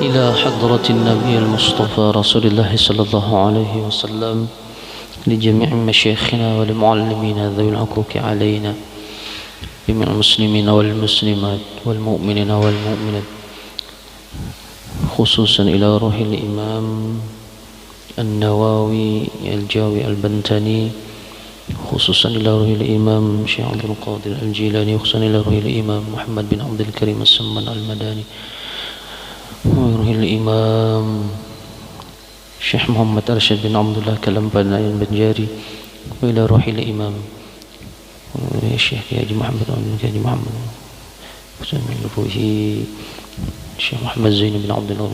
إلى حضرة النبي المصطفى رسول الله صلى الله عليه وسلم، لجميع مشايخنا والمعلمين ذوي الحقوق علينا، جميع المسلمين والمسلمات والمؤمنين والمؤمنات، خصوصا إلى روح الإمام النووي الجاوي البنتاني، خصوصا إلى روح الإمام شيخ عبد القادر الجيلاني، خصوصا إلى روح الإمام محمد بن عبد الكريم السمان المداني، وروح الإمام شيخ محمد أرشد بن عبد الله كلمبنا البنجاري، وإلى روح الإمام الشيخ حاجي محمد حاجي محمد روح الشيخ محمد زين بن عبد الله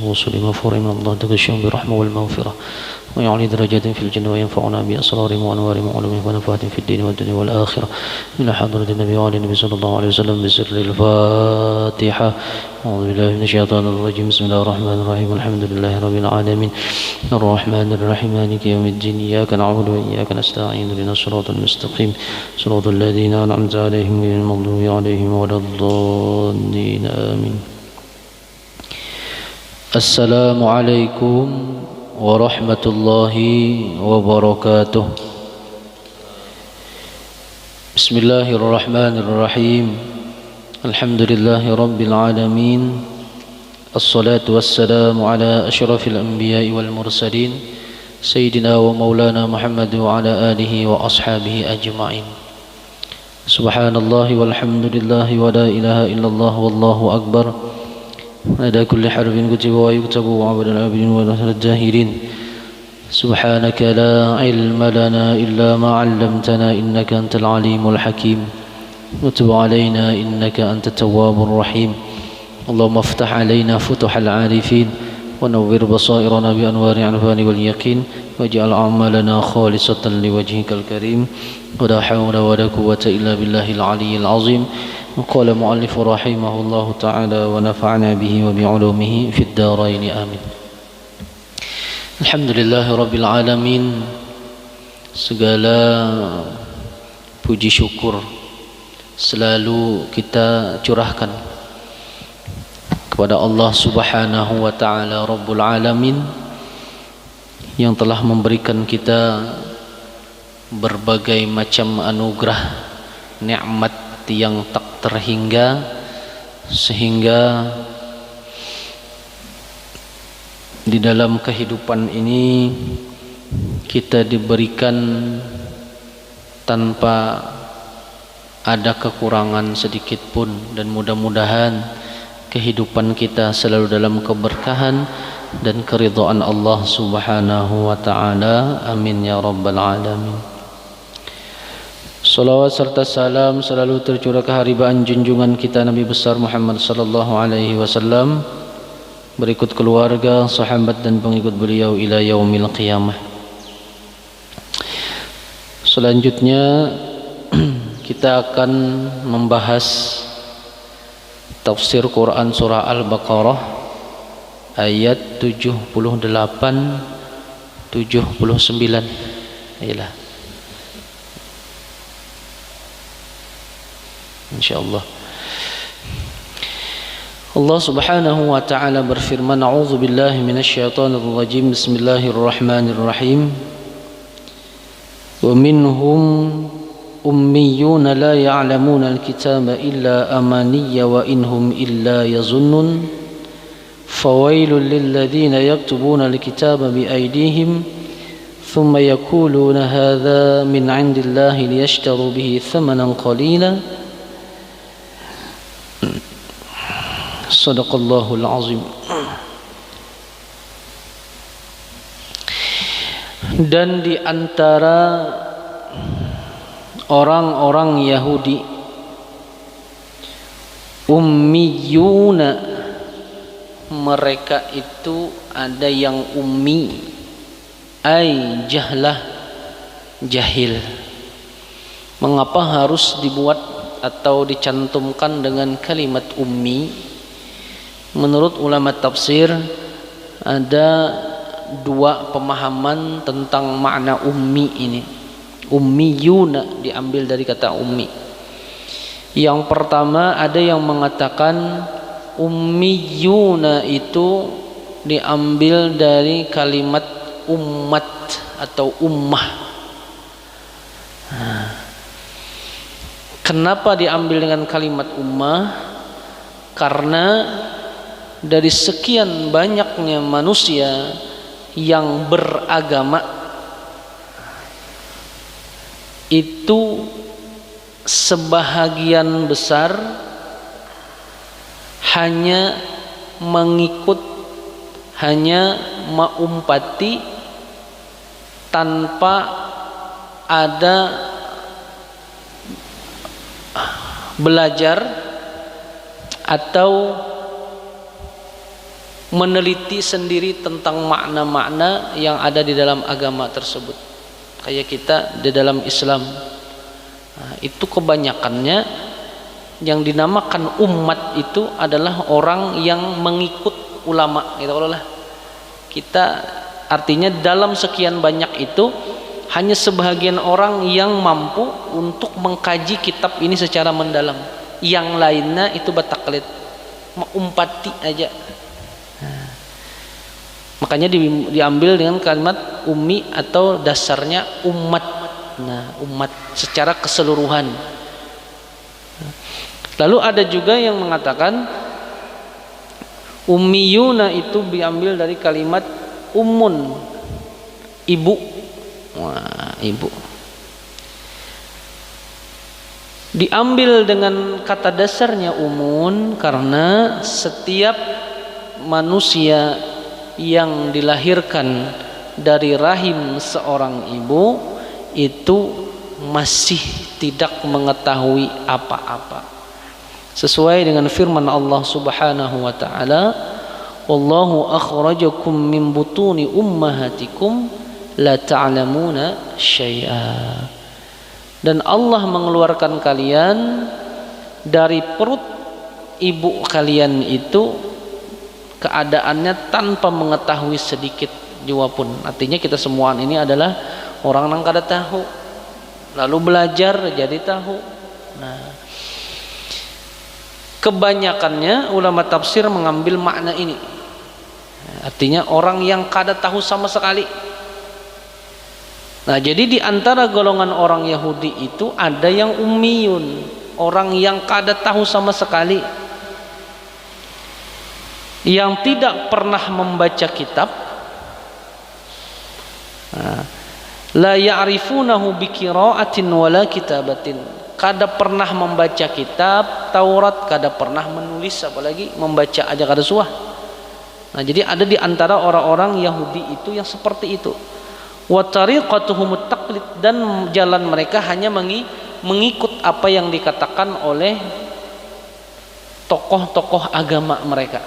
وصل مغفور من الله تغشهم برحمة والمغفرة، ويعلي درجات في الجنة، وينفعنا بأسرارهم وأنوارهم وعلومهم ونفعهم في الدين والدنيا والآخرة، إلى حضرة النبي وعلى النبي صلى الله عليه وسلم بسر الفاتحة. أعوذ بالله من الشيطان الرجيم. بسم الله الرحمن الرحيم. الحمد لله رب العالمين الرحمن الرحيم مالك يوم الدين، إياك نعبد وإياك نستعين، اهدنا الصراط المستقيم صراط الذين أنعمت عليهم غير المغضوب عليهم ولا الضالين آمين. السلام عليكم ورحمة الله وبركاته. بسم الله الرحمن الرحيم. الحمد لله رب العالمين، الصلاة والسلام على أشرف الأنبياء والمرسلين، سيدنا ومولانا محمد وعلى آله وأصحابه أجمعين. سبحان الله والحمد لله ولا إله إلا الله والله أكبر، لدى كل حرف كتب ويكتب وعبد العابدين ونحن الجاهلين. سبحانك لا علم لنا إلا ما علمتنا إنك أنت العليم الحكيم، وتب علينا إنك أنت التواب الرحيم. اللهم افتح علينا فتح العارفين، ونور بصائرنا بأنوار العرفان واليقين، واجعل أعمالنا خالصة لوجهك الكريم، ولا حول ولا قوة إلا بالله العلي العظيم. وقال مؤلف رحمه الله تعالى ونفعنا به وبعلومه في الدارين آمين. Alhamdulillah Rabbil Alamin. Segala puji syukur selalu kita curahkan kepada Allah Subhanahu wa Ta'ala Rabbul Alamin, yang telah memberikan kita berbagai macam anugerah nikmat yang tak terhingga, sehingga di dalam kehidupan ini kita diberikan tanpa ada kekurangan sedikit pun, dan mudah-mudahan kehidupan kita selalu dalam keberkahan dan keridhaan Allah Subhanahu wa Ta'ala. Amin ya rabbal alamin. Salawat serta salam selalu tercurah ke haribaan junjungan kita Nabi besar Muhammad sallallahu alaihi wasallam, berikut keluarga, sahabat dan pengikut beliau ila yaumil qiyamah. Selanjutnya kita akan membahas tafsir Quran surah Al-Baqarah ayat 78 79. Ayolah, insyaallah. Allah Subhanahu wa Ta'ala berfirman, A'udzu billahi minasyaitonir rajim. Bismillahirrahmanirrahim. Wa minhum ummiyuna la ya'lamuna al-kitaba illa amaniyya wa inhum illa yazunnun fawailul lil ladzina yaktubuna al-kitaba bi aydihim thumma yaquluna hadha min 'indillahi liyashtaru bihi thamanan qalila. Sadaqallahul azim. Dan di antara orang-orang Yahudi, ummiyuna, mereka itu ada yang ummi, ay jahlah, jahil. Mengapa harus dibuat atau dicantumkan dengan kalimat ummi? Menurut ulama tafsir ada dua pemahaman tentang makna ummi ini. Ummiyuna diambil dari kata ummi. Yang pertama, ada yang mengatakan Ummiyuna itu diambil dari kalimat ummat atau ummah. Kenapa diambil dengan kalimat ummah? Karena dari sekian banyaknya manusia yang beragama itu sebahagian besar hanya mengikut, hanya maumpati tanpa ada belajar atau meneliti sendiri tentang makna-makna yang ada di dalam agama tersebut. Kayak kita di dalam Islam, itu kebanyakannya yang dinamakan umat itu adalah orang yang mengikut ulama, gitu lah. Kita artinya dalam sekian banyak itu hanya sebahagian orang yang mampu untuk mengkaji kitab ini secara mendalam. Yang lainnya itu bataklid, umpati aja. Makanya diambil dengan kalimat ummi atau dasarnya umat. Nah, umat secara keseluruhan. Lalu ada juga yang mengatakan ummiyuna itu diambil dari kalimat ummun, ibu. Wah, ibu. Diambil dengan kata dasarnya umun karena setiap manusia yang dilahirkan dari rahim seorang ibu itu masih tidak mengetahui apa-apa, sesuai dengan firman Allah Subhanahu wa taala, wallahu akhrajakum min butuni ummahatikum la ta'lamuna syai'a. Dan Allah mengeluarkan kalian dari perut ibu kalian itu keadaannya tanpa mengetahui sedikit jua pun. Artinya kita semua ini adalah orang yang kada tahu, lalu belajar jadi tahu. Nah, kebanyakannya ulama tafsir mengambil makna ini, artinya orang yang kada tahu sama sekali. Nah, jadi di antara golongan orang Yahudi itu ada yang ummiyun, orang yang kada tahu sama sekali, yang tidak pernah membaca kitab, la ya'rifunahu biqira'atin wala kitabatin, kada pernah membaca kitab Taurat, kada pernah menulis, apalagi membaca aja kada suah. Nah, jadi ada di antara orang-orang Yahudi itu yang seperti itu. Wa tariqatuhum taqlid, dan jalan mereka hanya mengikut apa yang dikatakan oleh tokoh-tokoh agama mereka.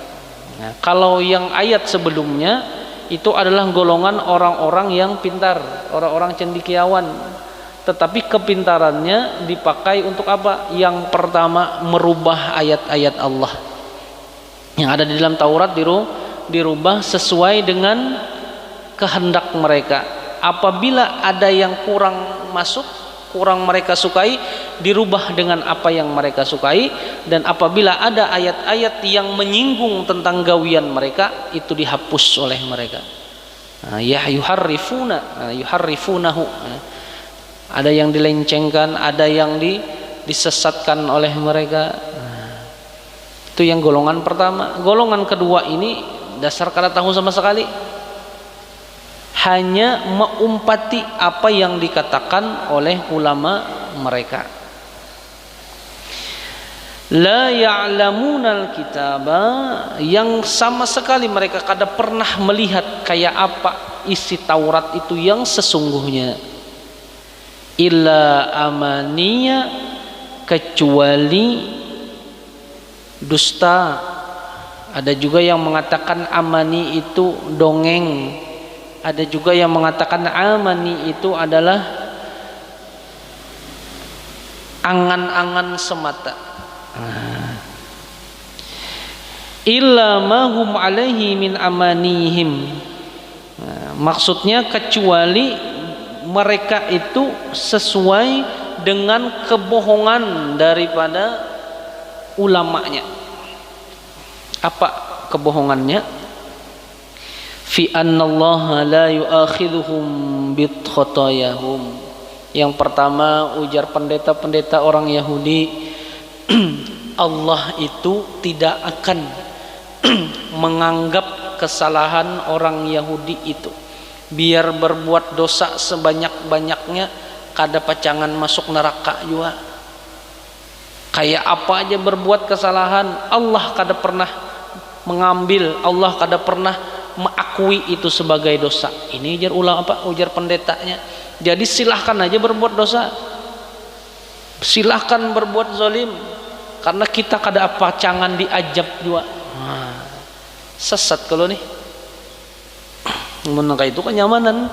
Nah, kalau yang ayat sebelumnya itu adalah golongan orang-orang yang pintar, orang-orang cendekiawan, tetapi kepintarannya dipakai untuk apa? Yang pertama, merubah ayat-ayat Allah yang ada di dalam Taurat, dirubah sesuai dengan kehendak mereka. Apabila ada yang kurang masuk, kurang mereka sukai, dirubah dengan apa yang mereka sukai. Dan apabila ada ayat-ayat yang menyinggung tentang gawian mereka, itu dihapus oleh mereka. Ya yuharrifunahu, ada yang dilencengkan, ada yang disesatkan oleh mereka. Itu yang golongan pertama. Golongan kedua ini dasar kada tahu sama sekali, hanya mengumpati apa yang dikatakan oleh ulama mereka. La ya'lamunal kitaba, yang sama sekali mereka kada pernah melihat kayak apa isi Taurat itu yang sesungguhnya. Illa amaniya, kecuali dusta. Ada juga yang mengatakan amani itu dongeng, ada juga yang mengatakan amani itu adalah angan-angan semata. Illa mahum alaihi min amanihim, maksudnya kecuali mereka itu sesuai dengan kebohongan daripada ulamanya. Apa kebohongannya? Fi annallaha la yu'akhidhuhum bit khotoyahum. Yang pertama, ujar pendeta-pendeta orang Yahudi, Allah itu tidak akan menganggap kesalahan orang Yahudi itu. Biar berbuat dosa sebanyak-banyaknya, kada pacangan masuk neraka juga. Kayak apa aja berbuat kesalahan, Allah kada pernah mengambil, Allah kada pernah mengakui itu sebagai dosa. Ini ujar ujar pendetanya. Jadi silahkan aja berbuat dosa, silahkan berbuat zalim, karena kita kada apa cangan diajab juga. Sesat kalau nih. Menangka itu kenyamanan.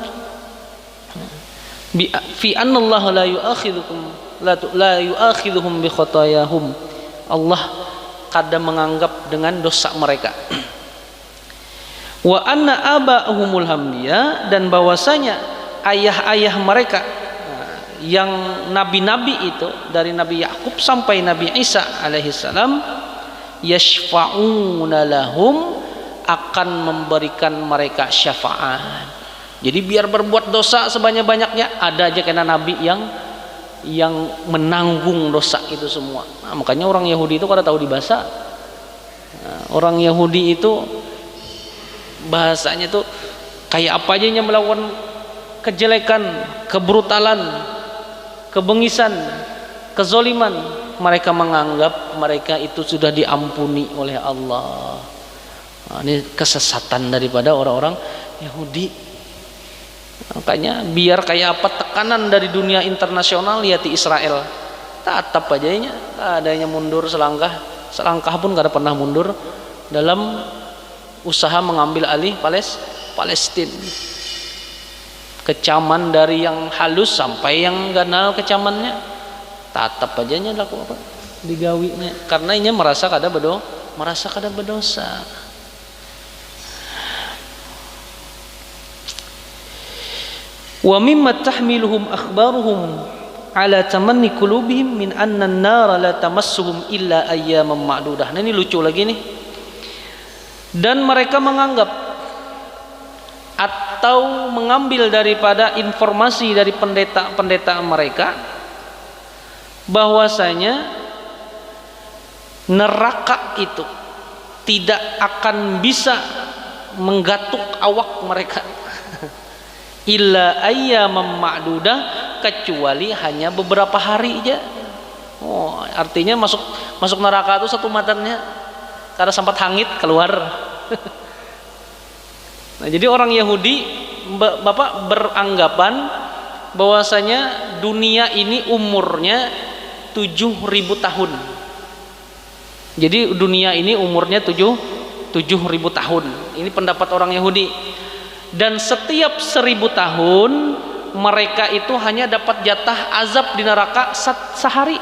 Fi annallaha la yu'akhidhuhum bi khotoyahum. Allah kada menganggap dengan dosa mereka. Wa anna aba'ahumul hambiya, dan bahwasanya ayah-ayah mereka yang nabi-nabi itu dari Nabi Yakub sampai Nabi Isa alaihissalam, yashfa'una lahum, akan memberikan mereka syafaat. Jadi biar berbuat dosa sebanyak-banyaknya, ada aja kena nabi yang menanggung dosa itu semua. Nah, makanya orang Yahudi itu kada tahu dibahasa. Orang Yahudi itu bahasanya tuh kayak apa aja yang melakukan kejelekan, kebrutalan, kebengisan, kezoliman, mereka menganggap mereka itu sudah diampuni oleh Allah. Nah, ini kesesatan daripada orang-orang Yahudi. Makanya biar kayak apa tekanan dari dunia internasional, lihat di Israel, tetap aja adanya mundur selangkah pun gak ada pernah mundur dalam usaha mengambil alih Palestina. Kecaman dari yang halus sampai yang ganal kecamannya, tetap aja laku apa digawinya, karena ini merasa kada berdosa. Wa mimma tahmiluhum akhbaruhum ala tamanni qulubihim min anna an-nara la tamassuhum illa ayyaman ma'dudah. Nah, ini lucu lagi nih. Dan mereka menganggap atau mengambil daripada informasi dari pendeta-pendeta mereka bahwasanya neraka itu tidak akan bisa menggatuk awak mereka illa ayyaman ma'dudah, kecuali hanya beberapa hari aja. Oh, artinya masuk neraka itu satu matanya karena sempat hangit keluar. Nah, jadi orang Yahudi Bapak beranggapan bahwasanya dunia ini umurnya 7.000 tahun. Jadi dunia ini umurnya 7.000 tahun. Ini pendapat orang Yahudi. Dan setiap 1.000 tahun mereka itu hanya dapat jatah azab di neraka sehari.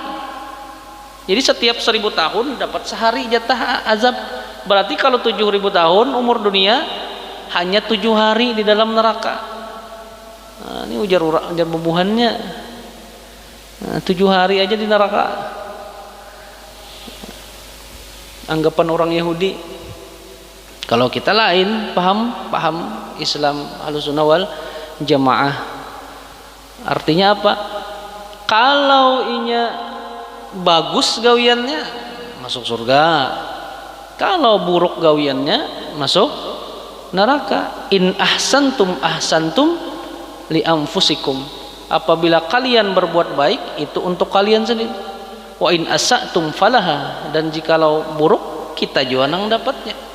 Jadi setiap 1.000 tahun dapat sehari jatah azab. Berarti kalau 7.000 tahun umur dunia, hanya 7 hari di dalam neraka. Nah, ini ujar bubuhannya. Nah, 7 hari aja di neraka. Anggapan orang Yahudi. Kalau kita lain, paham Islam Ahlussunnah wal Jamaah. Artinya apa? Kalau inya bagus gawiannya, masuk surga. Kalau buruk gawiannya, masuk neraka. In ahsantum li anfusikum. Apabila kalian berbuat baik, itu untuk kalian sendiri. Wa in asatum falaha, dan jikalau buruk, kita juga nang dapatnya.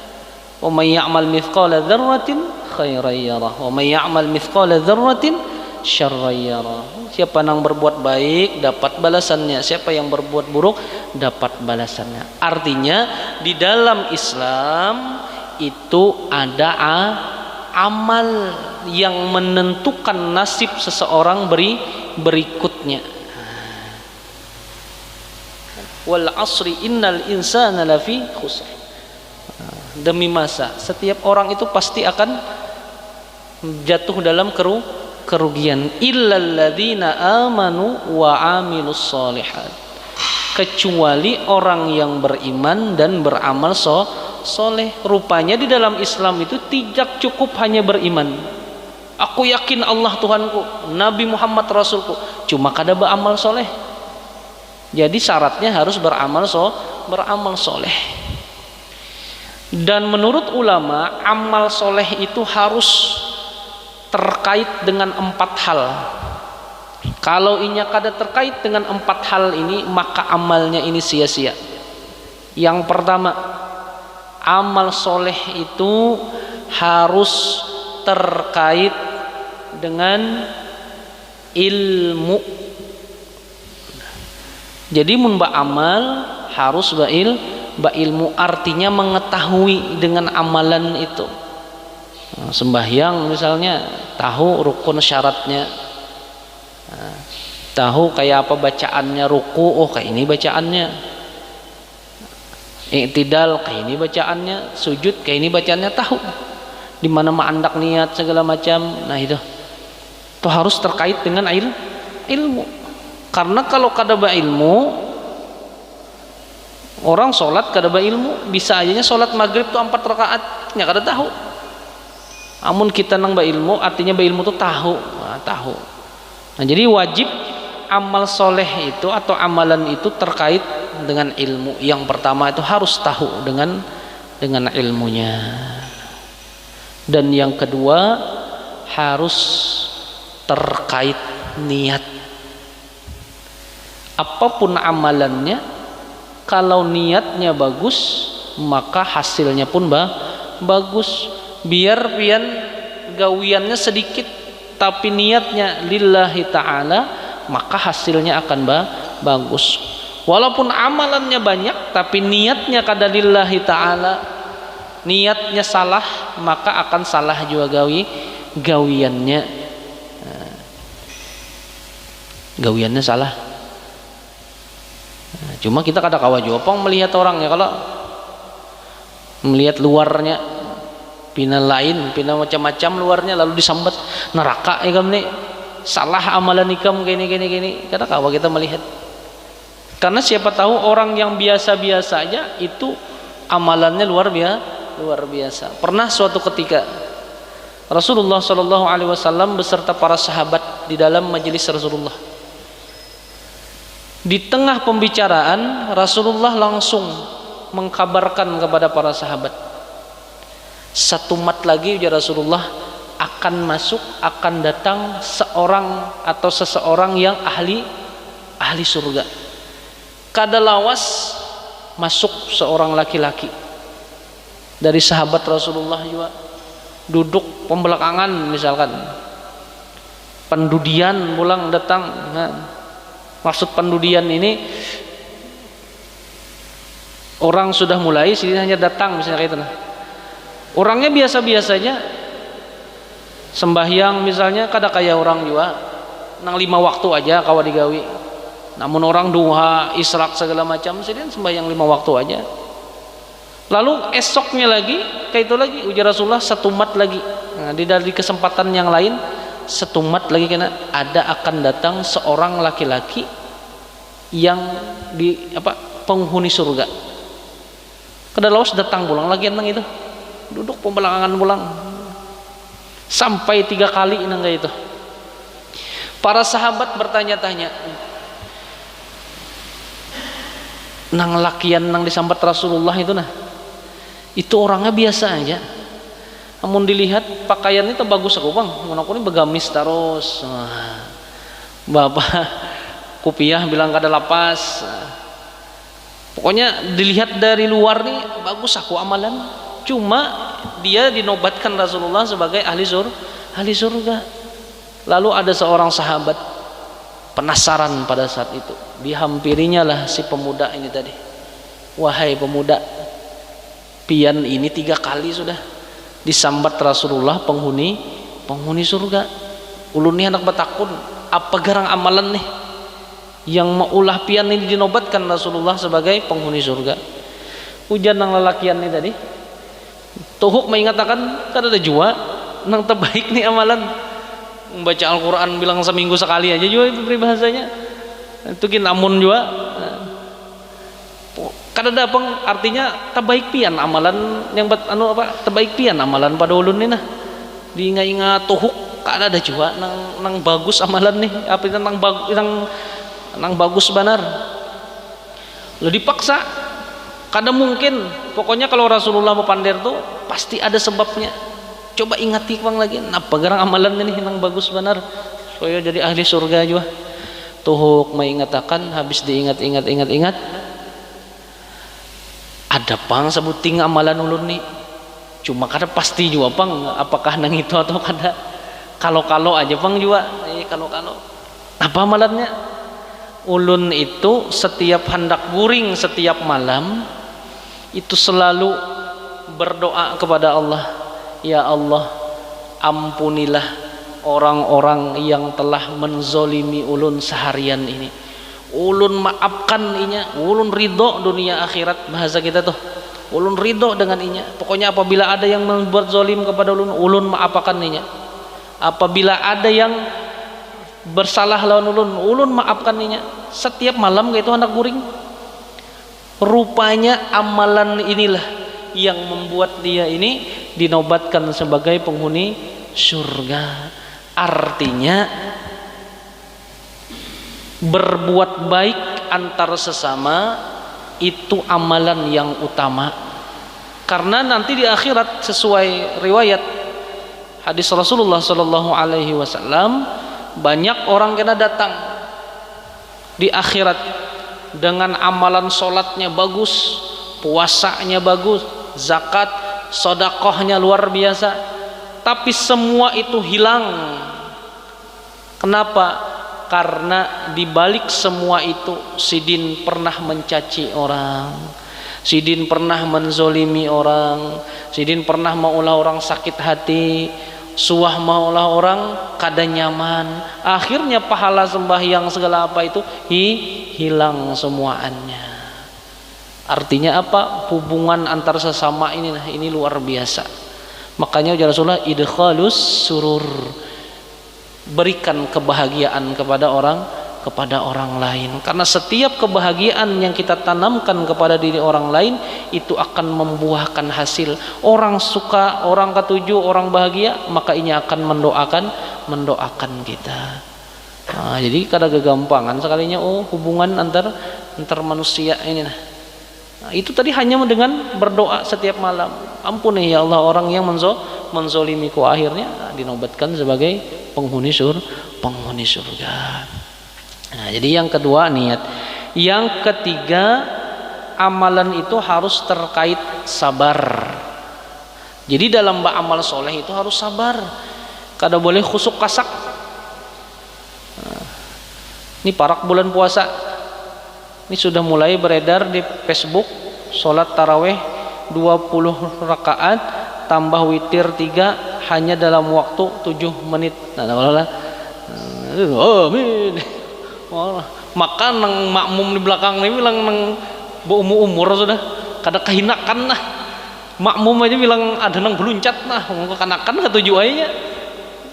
Wa may ya'mal mithqala dzarratin khairan yarah wa may ya'mal mithqala dzarratin syarran yarah. Siapa yang berbuat baik dapat balasannya, siapa yang berbuat buruk dapat balasannya. Artinya di dalam Islam itu ada amal yang menentukan nasib seseorang berikutnya. Wal asri innal insana lafi khusr. Demi masa, setiap orang itu pasti akan jatuh dalam kerugian. Illal ladzina amanu wa amilus sholihat, kecuali orang yang beriman dan beramal soleh. Rupanya di dalam Islam itu tidak cukup hanya beriman. Aku yakin Allah Tuhanku, Nabi Muhammad Rasulku, cuma kada beramal soleh. Jadi syaratnya harus beramal soleh. Dan menurut ulama, amal soleh itu harus terkait dengan 4 hal. Kalau inya kada terkait dengan 4 hal ini, maka amalnya ini sia-sia. Yang pertama, amal soleh itu harus terkait dengan ilmu. Jadi mun amal harus ilmu, artinya mengetahui dengan amalan itu. Sembahyang misalnya tahu rukun syaratnya, tahu kayak apa bacaannya, ruku oh kayak ini bacaannya, i'tidal kayak ini bacaannya, sujud kayak ini bacaannya, tahu di mana mandak niat segala macam. Nah itu harus terkait dengan ilmu. Karena kalau kada ba ilmu, orang sholat kada ba ilmu, bisa aja sholat maghrib tuh 4 rakaat nya kada tahu. Amun kita nang ba ilmu, artinya ba ilmu tuh tahu. Tahu. Nah jadi wajib amal soleh itu atau amalan itu terkait dengan ilmu. Yang pertama itu harus tahu dengan ilmunya. Dan yang kedua harus terkait niat. Apapun amalannya, kalau niatnya bagus, maka hasilnya pun bagus. Biar pian gawiannya sedikit, tapi niatnya lillahi ta'ala, maka hasilnya akan bagus. Walaupun amalannya banyak, tapi niatnya kada lillahi ta'ala, niatnya salah, maka akan salah juga gawiannya. Gawiannya salah. Cuma kita kada kawa jopong melihat orangnya. Kalau melihat luarnya, pina lain, pina macam-macam luarnya, lalu disambat neraka ikam nih, salah amalan ikam gini. Kada kawa kita melihat. Karena siapa tahu orang yang biasa-biasa aja itu amalannya luar biasa. Pernah suatu ketika Rasulullah SAW beserta para sahabat di dalam majelis Rasulullah. Di tengah pembicaraan, Rasulullah langsung mengkabarkan kepada para sahabat, 1 mat lagi ujar Rasulullah, akan datang seorang atau seseorang yang ahli surga. Kada lawas masuk seorang laki-laki dari sahabat Rasulullah juga, duduk pembelakangan misalkan, pendudian pulang datang. Maksud pendudian ini orang sudah mulai, sini hanya datang misalnya kayak itu. Orangnya biasa-biasanya, sembahyang misalnya kada kayak orang juga, nang 5 waktu aja kawa digawi. Namun orang duha, israk segala macam, sini sembahyang 5 waktu aja. Lalu esoknya lagi kayak itu lagi, ujar Rasulullah 1 mat lagi. Nah, dari kesempatan yang lain 1 mat lagi, karena akan datang seorang laki-laki yang penghuni surga. Kada lawas datang pulang lagi nang itu, duduk pembelakangan pulang sampai 3 kali nang itu. Para sahabat bertanya-tanya, nang lakian nang disambat Rasulullah itu itu orangnya biasa aja. Namun dilihat pakaiannya itu bagus aku bang, aku ini begamis terus. Bapak kupiah bilang kada lapas. Pokoknya dilihat dari luar nih bagus aku amalan. Cuma dia dinobatkan Rasulullah sebagai ahli surga. Lalu ada seorang sahabat penasaran pada saat itu. Dihampirinya lah si pemuda ini tadi. Wahai pemuda, pian ini 3 kali sudah disambat Rasulullah penghuni surga. Ulun nih anak batakun, apa garang amalan nih yang maulah pian ini dinobatkan Rasulullah sebagai penghuni surga? Ujar nang lelakian nih tadi, tuhuk mengatakan kan ada jua nang terbaik nih amalan, membaca Al-Quran bilang seminggu sekali aja juga itu peribahasanya. Itu kin amun juga Kada dapang artinya tabaik pian amalan yang tabaik pian amalan pada ulun ni nah. Diingat-ingat tuhuk kada ada juga nang bagus amalan nih, apa itu nang bagus benar. Lo dipaksa kada mungkin. Pokoknya kalau Rasulullah mau pander tuh pasti ada sebabnya. Coba ingati bang lagi, napa garang amalan ini nang bagus benar supaya jadi ahli surga juga. Tuhuk mengatakan habis diingat ada pang sebuting amalan ulun nih, cuma kada pasti juga pang apakah nang itu atau kada. Kalau aja pang juga kalau apa amalannya. Ulun itu setiap hendak guring setiap malam itu selalu berdoa kepada Allah, ya Allah ampunilah orang-orang yang telah menzolimi ulun seharian ini. Ulun maafkan inya, ulun ridho dunia akhirat, bahasa kita tuh ulun ridho dengan inya. Pokoknya apabila ada yang membuat zolim kepada ulun, ulun maafkan inya. Apabila ada yang bersalah lawan ulun, ulun maafkan inya. Setiap malam gitu hendak guring. Rupanya amalan inilah yang membuat dia ini dinobatkan sebagai penghuni surga. Artinya berbuat baik antar sesama itu amalan yang utama, karena nanti di akhirat sesuai riwayat hadis Rasulullah Sallallahu Alaihi Wasallam, banyak orang kena datang di akhirat dengan amalan sholatnya bagus, puasanya bagus, zakat, sodakohnya luar biasa, tapi semua itu hilang. Kenapa? Karena dibalik semua itu sidin pernah mencaci orang, sidin pernah menzolimi orang, sidin pernah maulah orang sakit hati, suah maulah orang kada nyaman. Akhirnya pahala sembahyang segala apa itu hilang semuanya. Artinya apa? Hubungan antar sesama ini luar biasa. Makanya Rasulullah idkhalus surur, berikan kebahagiaan kepada orang lain, karena setiap kebahagiaan yang kita tanamkan kepada diri orang lain itu akan membuahkan hasil. Orang suka, orang ketujuh, orang bahagia, maka ini akan mendoakan kita. Nah, jadi kada kegampangan sekalinya hubungan antar manusia ini nah. Nah, itu tadi hanya dengan berdoa setiap malam, ampuni ya Allah orang yang menzolimiku, akhirnya dinobatkan sebagai penghuni surga. Nah, jadi yang kedua niat. Yang ketiga, amalan itu harus terkait sabar. Jadi dalam beramal soleh itu harus sabar, kada boleh khusuk kasak. Nah, ini parak bulan puasa. Ini sudah mulai beredar di Facebook, sholat taraweh 20 rakaat tambah witir 3 hanya dalam waktu 7 menit. Nah, amin. Maka nang makmum di belakang ini bilang nang umur sudah kada kahinakan nah. Makmum aja bilang ada nang beluncat nah, kanakan ketujuh aja.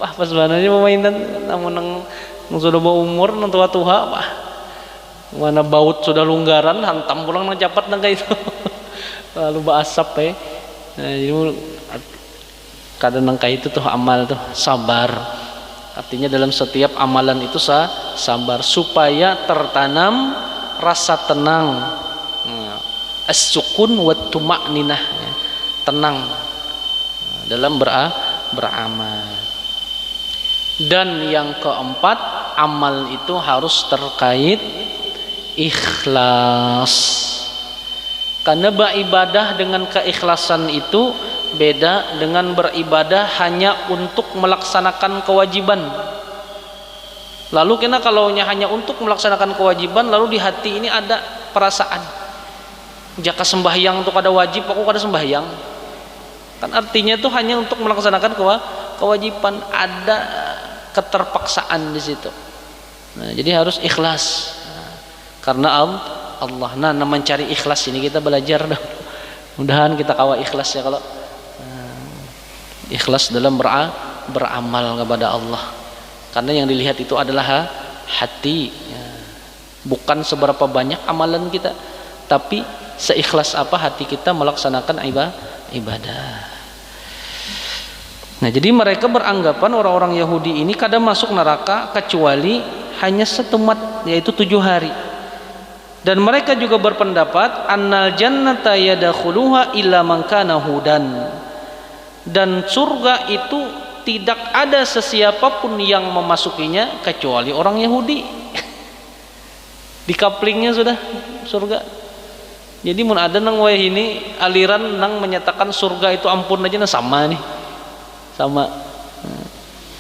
Wah, pas banget pemainan namun nang sudah umur nang tua-tua, wah. Mana baut sudah lunggaran, hantam pulang nang capat nang kayak itu. Lalu basap Nah, jadi kadang nang kayak itu tuh amal tuh sabar. Artinya dalam setiap amalan itu sabar supaya tertanam rasa tenang. As-sukun wa tuma'ninah, tenang dalam beramal. Dan yang keempat, amal itu harus terkait ikhlas. Karena beribadah dengan keikhlasan itu beda dengan beribadah hanya untuk melaksanakan kewajiban. Lalu kena kalau hanya untuk melaksanakan kewajiban, lalu di hati ini ada perasaan jika sembahyang untuk ada wajib, aku kada sembahyang. Kan artinya itu hanya untuk melaksanakan kewajiban, ada keterpaksaan di situ. Nah, jadi harus ikhlas. Karena Allah mencari ikhlas ini kita belajar dah. Mudahan kita kawa ikhlas ya, kalau ikhlas dalam beramal kepada Allah. Karena yang dilihat itu adalah hati, bukan seberapa banyak amalan kita, tapi seikhlas apa hati kita melaksanakan ibadah. Nah, jadi mereka beranggapan orang-orang Yahudi ini kadang masuk neraka kecuali hanya setemat, yaitu 7 hari. Dan mereka juga berpendapat annal jannata yadkhuluha illa man kana hudan. Dan surga itu tidak ada sesiapapun yang memasukinya kecuali orang Yahudi. Di kaplingnya sudah surga. Jadi mun ada nang wae ini aliran nang menyatakan surga itu ampun aja nah sama nih. Sama.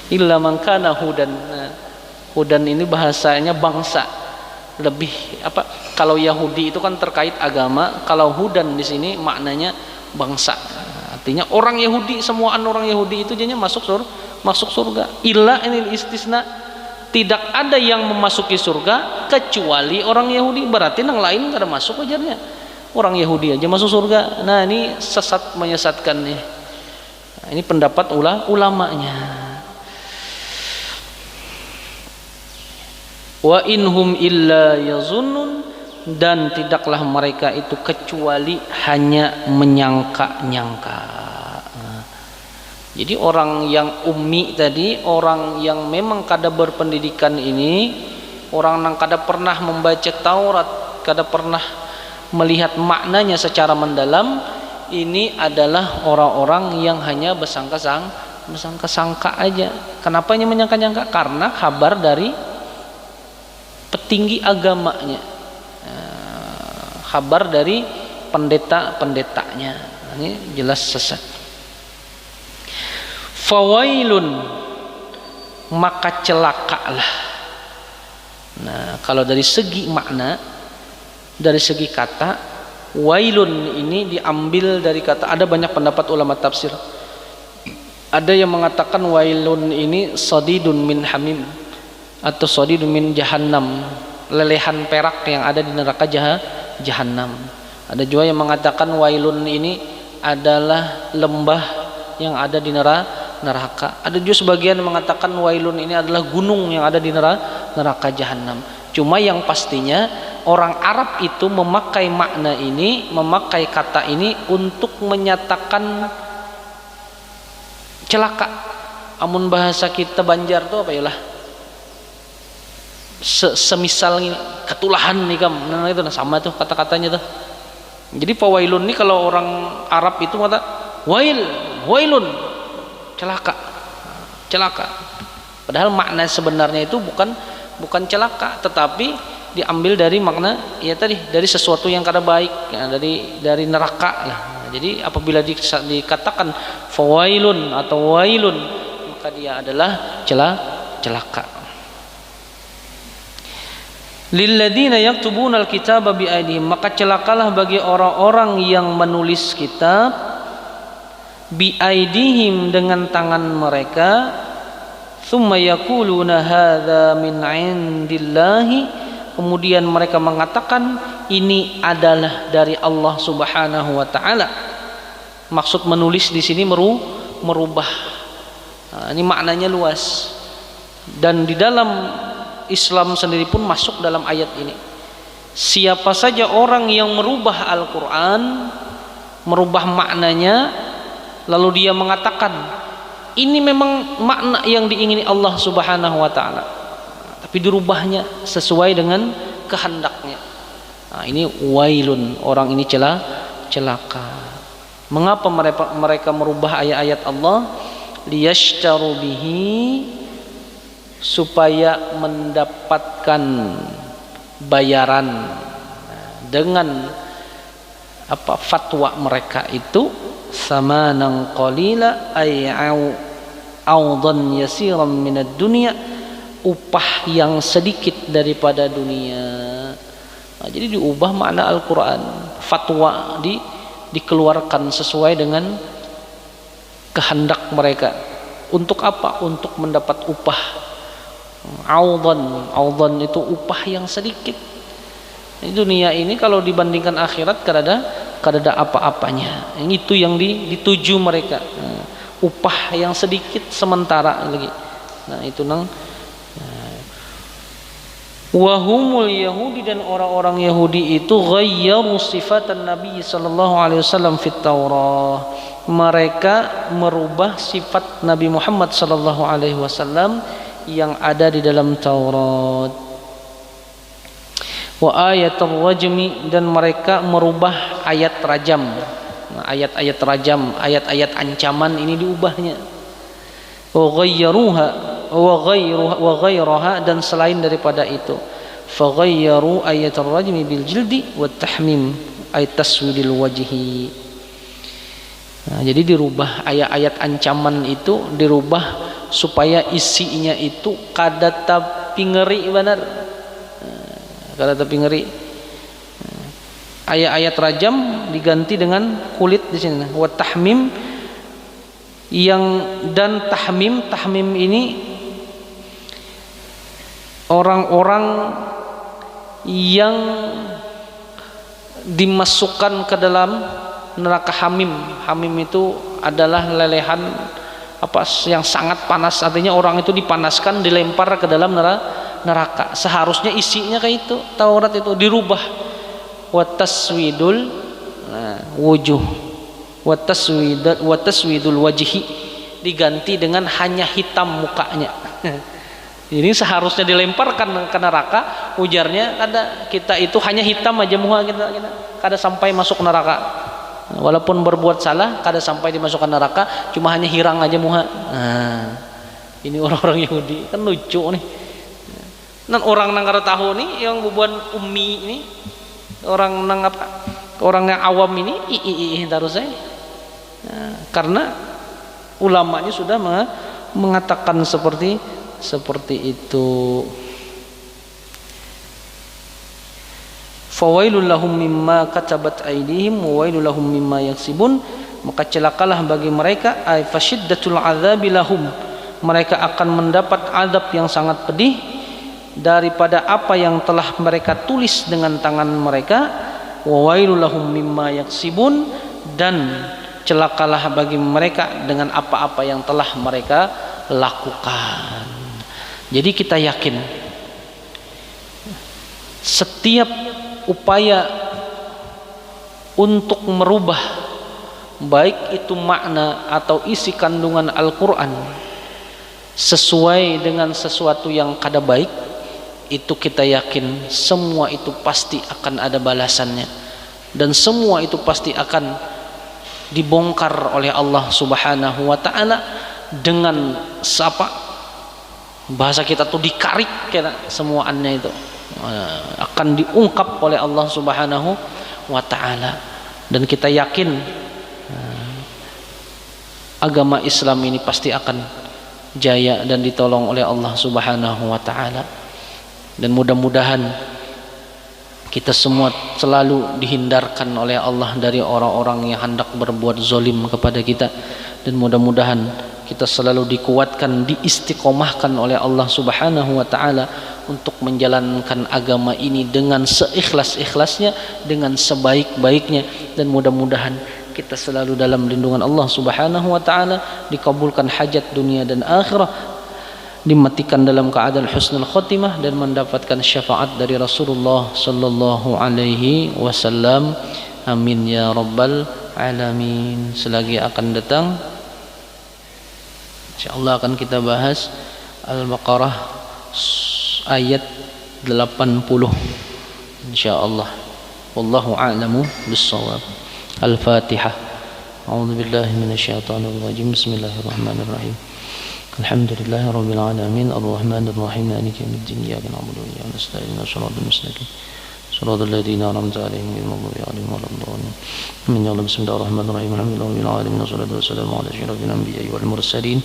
Illa man kana hudan. Nah, hudan ini bahasanya bangsa. Lebih apa? Kalau Yahudi itu kan terkait agama, kalau hudan di sini maknanya bangsa. Artinya orang Yahudi, semuaan orang Yahudi itu jadinya masuk surga. Illa ini istisna, tidak ada yang memasuki surga kecuali orang Yahudi. Berarti yang lain enggak ada masuk ajarnya. Orang Yahudi aja masuk surga. Nah, ini sesat menyesatkan nih. Nah, ini pendapat ulamanya. Wa inhum illa yazunnun, dan tidaklah mereka itu kecuali hanya menyangka-nyangka. Jadi orang yang ummi tadi, orang yang memang kada berpendidikan ini, orang yang kada pernah membaca Taurat, kada pernah melihat maknanya secara mendalam, ini adalah orang-orang yang hanya bersangka-sangka aja. Kenapa hanya menyangka-nyangka? Karena kabar dari petinggi agamanya, kabar dari pendeta-pendetanya, ini jelas sesat. Fawailun, maka celakalah. Nah, kalau dari segi makna, dari segi kata, wailun ini diambil dari kata, ada banyak pendapat ulama tafsir. Ada yang mengatakan wailun ini sadidun min hamim, atau sadidun min jahannam, lelehan perak yang ada di neraka jahannam. Ada juga yang mengatakan wailun ini adalah lembah yang ada di neraka. Ada juga sebagian yang mengatakan wailun ini adalah gunung yang ada di neraka jahannam. Cuma yang pastinya orang Arab itu memakai makna ini, memakai kata ini untuk menyatakan celaka. Amun bahasa kita Banjar tuh apa yalah? Semisal ini ketulahan nih kam, nah itu sama tuh kata-katanya tuh. Jadi fawailun ini kalau orang Arab itu kata wailun, celaka. Padahal makna sebenarnya itu bukan celaka, tetapi diambil dari makna ya tadi, dari sesuatu yang kada baik, ya, dari neraka lah. Jadi apabila dikatakan fawailun atau wailun, maka dia adalah celaka. Lilladzina yaktubuna alkitaba biaidihim, maka celakalah bagi orang-orang yang menulis kitab biaidihim, dengan tangan mereka, thumma yaquluna hadza min indillahi, kemudian mereka mengatakan ini adalah dari Allah Subhanahu wa taala. Maksud menulis di sini merubah. Nah, ini maknanya luas. Dan di dalam Islam sendiri pun masuk dalam ayat ini. Siapa saja orang yang merubah Al-Quran, merubah maknanya, lalu dia mengatakan ini memang makna yang diingini Allah Subhanahu wa taala, tapi dirubahnya sesuai dengan kehendaknya. Nah, ini wailun, orang ini celaka. Mengapa mereka merubah ayat-ayat Allah? Liyashtaru bihi, supaya mendapatkan bayaran dengan apa fatwa mereka itu, samanan qalila ay audan yasiran minad dunya, upah yang sedikit daripada dunia. Nah, jadi diubah makna Al-Quran, fatwa dikeluarkan sesuai dengan kehendak mereka. Untuk apa? Untuk mendapat upah. Audan itu upah yang sedikit. Di dunia ini kalau dibandingkan akhirat kada ada apa-apanya. Itu yang dituju mereka. Upah yang sedikit sementara lagi. Nah, itu Wahumul Yahudi, dan orang-orang Yahudi itu ghayyaru sifatan Nabi sallallahu alaihi wasallam fit Taurah. Mereka merubah sifat Nabi Muhammad sallallahu alaihi wasallam yang ada di dalam Taurat. Wa ayatul rajmi, dan mereka merubah ayat rajam. Nah, ayat-ayat rajam, ayat-ayat ancaman ini diubahnya. Wa ghayyaruha wa ghayraha, dan selain daripada itu. Fa ghayyaru ayatul rajmi bil jildi wat tahmim ay taswidil wajhi. Nah, jadi dirubah ayat-ayat ancaman itu, dirubah supaya isinya itu kada tapi ngeri benar. Kada tapi ngeri. Ayat-ayat rajam diganti dengan kulit di sini. Wa tahmim, yang dan tahmim ini orang-orang yang dimasukkan ke dalam neraka hamim. Hamim itu adalah lelehan apa yang sangat panas, artinya orang itu dipanaskan, dilempar ke dalam neraka. Seharusnya isinya kayak itu. Taurat itu dirubah. Wa taswidul wujuh, wa taswidul wajhi, diganti dengan hanya hitam mukanya. Ini seharusnya dilemparkan ke neraka, ujarnya kada kita itu hanya hitam aja muka kita kada sampai masuk neraka. Walaupun berbuat salah kada sampai dimasukkan neraka, cuma hanya hirang aja muka. Nah, ini orang-orang Yahudi kan lucu nih. Dan orang nang kada tahu nih yang bubuan ummi ini, orang nang apa, orang yang awam ini terus saya. Nah, karena ulamanya sudah mengatakan seperti itu. Fawailul lahum mimma katabat aydihim wa wailul lahum mimma yaksibun, maka celakalah bagi mereka, ay fasyiddatul adzabi lahum, mereka akan mendapat azab yang sangat pedih daripada apa yang telah mereka tulis dengan tangan mereka. Wa wailul lahum mimma yaksibun, dan celakalah bagi mereka dengan apa-apa yang telah mereka lakukan. Jadi kita yakin setiap upaya untuk merubah baik itu makna atau isi kandungan Al-Quran sesuai dengan sesuatu yang kada baik, itu kita yakin semua itu pasti akan ada balasannya, dan semua itu pasti akan dibongkar oleh Allah Subhanahu wa ta'ala dengan apa bahasa kita tuh dikarik kena semuanya itu akan diungkap oleh Allah Subhanahu wa ta'ala. Dan kita yakin agama Islam ini pasti akan jaya dan ditolong oleh Allah Subhanahu wa ta'ala. Dan mudah-mudahan kita semua selalu dihindarkan oleh Allah dari orang-orang yang hendak berbuat zalim kepada kita, dan mudah-mudahan kita selalu dikuatkan, diistiqomahkan oleh Allah Subhanahu wa ta'ala untuk menjalankan agama ini dengan seikhlas-ikhlasnya, dengan sebaik-baiknya, dan mudah-mudahan kita selalu dalam lindungan Allah Subhanahu wa ta'ala, dikabulkan hajat dunia dan akhirah, dimatikan dalam keadaan husnul khotimah, dan mendapatkan syafaat dari Rasulullah sallallahu alaihi wasallam. Amin ya rabbal alamin. Selagi akan datang insyaallah akan kita bahas Al-Baqarah ayat 80 insyaallah. Wallahu a'lamu bis-shawab. Al-Fatihah. A'udzu billahi minasyaitonir rajim. Bismillahirrahmanirrahim. Alhamdulillahi rabbil alamin, arrahmanir rahim, maliki yaumiddin, iyyaka na'budu wa iyyaka nasta'in, shiratal mustaqim, shiratal ladzina an'amta 'alaihim ghairil maghdubi 'alaihim waladdallin. Amin ya Allah. Bismillahirrahmanirrahim. Alhamdulillahi rabbil alamin, wassalatu wassalamu ala asyrafil anbiya'i wal mursalin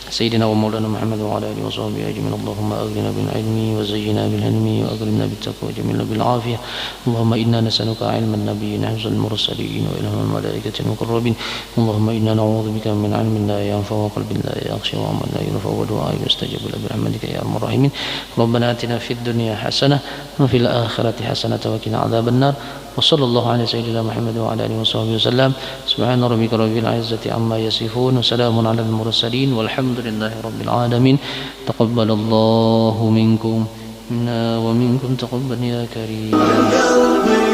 sayyidina wa maulana Muhammad wa ala alihi wa sahbihi ajma'in. Allahumma aghnina bil ilmi wa zayyina bil hilmi wa akrimna bit taqwa wa jamilna bil afiyah. Allahumma inna nas'aluka 'ilman nabiyyin, hifzal mursalin wa ilmal malaikatil muqarrabin. Allahumma inna na'udzubika min 'ilmin la yanfa'u wa qalbin la yakhsha wa amalin la yurfa'u wa du'a'in yustajabu lahu birahmatika ya arhamar rahimin. Rabbana atina fid dunya hasanah wa fil akhirati hasanah wa qina adzaban nar. Wa sallallahu ala sayyidina Muhammad wa ala alihi wa sahbihi wasallam. Subhana rabbika rabbil izzati amma yasifun wa salamun ala al mursalin walhamdulillahi rabbil alamin. Taqabbalallahu minkum منا ومنكم تقبل يا كريم.